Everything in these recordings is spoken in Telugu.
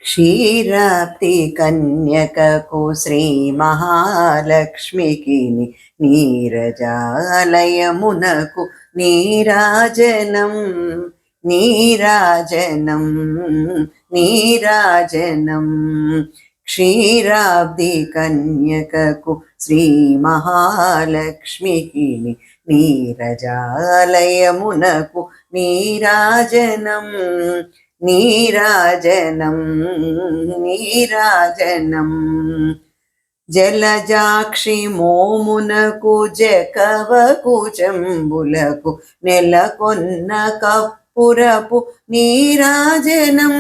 క్షీరాబ్ది కన్యకకు శ్రీ మహాలక్ష్మికి నీరజాలయమునకు నీరాజనం నీరాజనం నీరాజనం క్షీరాబ్ది కన్యకకు శ్రీ మహాలక్ష్మికి నీరజాలయమునకు నీరాజనం నీరాజనం నీరాజనం జలజాక్షి మోమునకు జకవకు చెంబులకు నెలకొన్న కప్పురపు నీరాజనం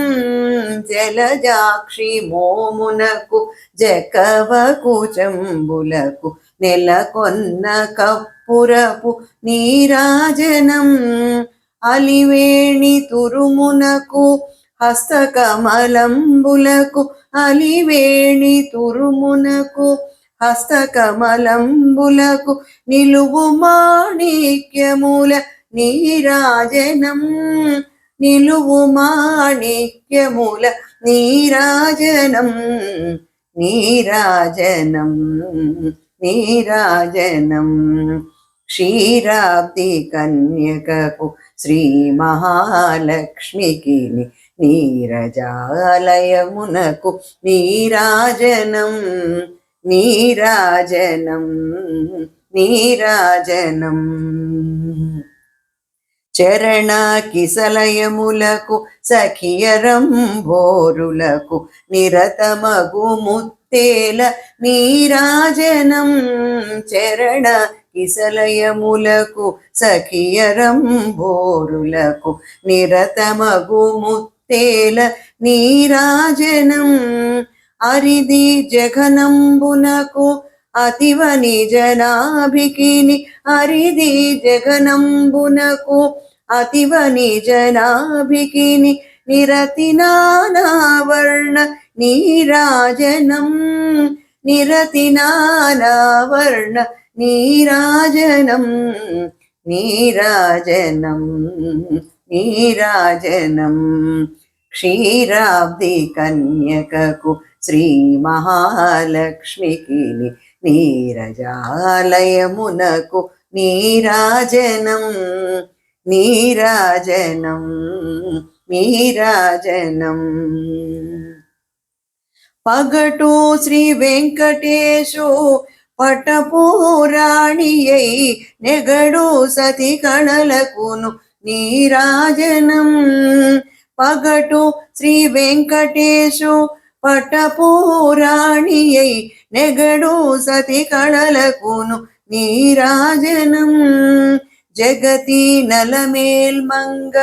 జలజాక్షి మోమునకు జకవకు చెంబులకు నెలకొన్న కప్పురపు నీరాజనం అలివేణి తురుమునకు హస్తకమలంబులకు అలివేణి తురుమునకు హస్తకమలంబులకు నిలువు మాణిక్యముల నీరాజనం నిలువు మాణిక్యముల నీరాజనం నీరాజనం నీరాజనం క్షీరాబ్ది కన్యకకు శ్రీ మహాలక్ష్మికి నీరజాలయమునకు నీరాజనం నీరాజనం నీరాజనం చరణ కిసలయములకు సఖియరంభోరులకు నిరతమగు ముత్తేల నీరాజనం చరణ కిసలయములకు సఖియరంభోరులకు నిరతమగు ముత్తేల నీరాజనం అరిది జగనంబునకు అతివ నిజనాభికిని అరిది జగనంబునకు అతివ నిజనాభికిని నిరతి నానావర్ణ నీరాజనం నిరతి నానావర్ణ నీరాజనం నీరాజనం నీరాజనం క్షీరాబ్ది కన్యకకు శ్రీ మహాలక్ష్మికి నీరజాలయమునకు నీరాజనం నీరాజనం నీరాజనం పగటు శ్రీ వెంకటేశు పటపురాణియై నెగడు సతి కళలకును నీరాజనం పగటు శ్రీ వెంకటేశు పటపురాణియై నెగడు సతి కళలకును నీరాజనం జగతి నలమేల్మంగ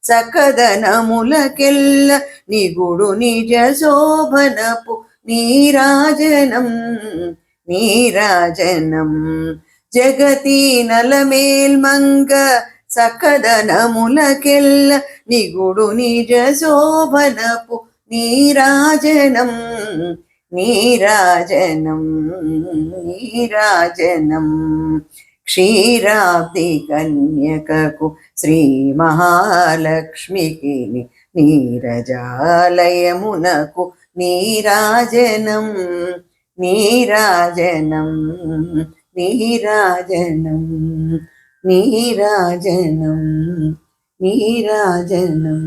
సకదనములకెల్ల నిగుడు నిజ శోభనపు నీరాజనం నీరాజనం జగతి నలమేల్మంగ సకదనములకెల్ల నిగుడు నిజ శోభనపు నీరాజనం నీరాజనం నీరాజనం క్షీరాబ్ది కన్యకకు శ్రీ మహాలక్ష్మికి నీరజాలయమునకు నీరాజనం నీరాజనం నీరాజనం నీరాజనం నీరాజనం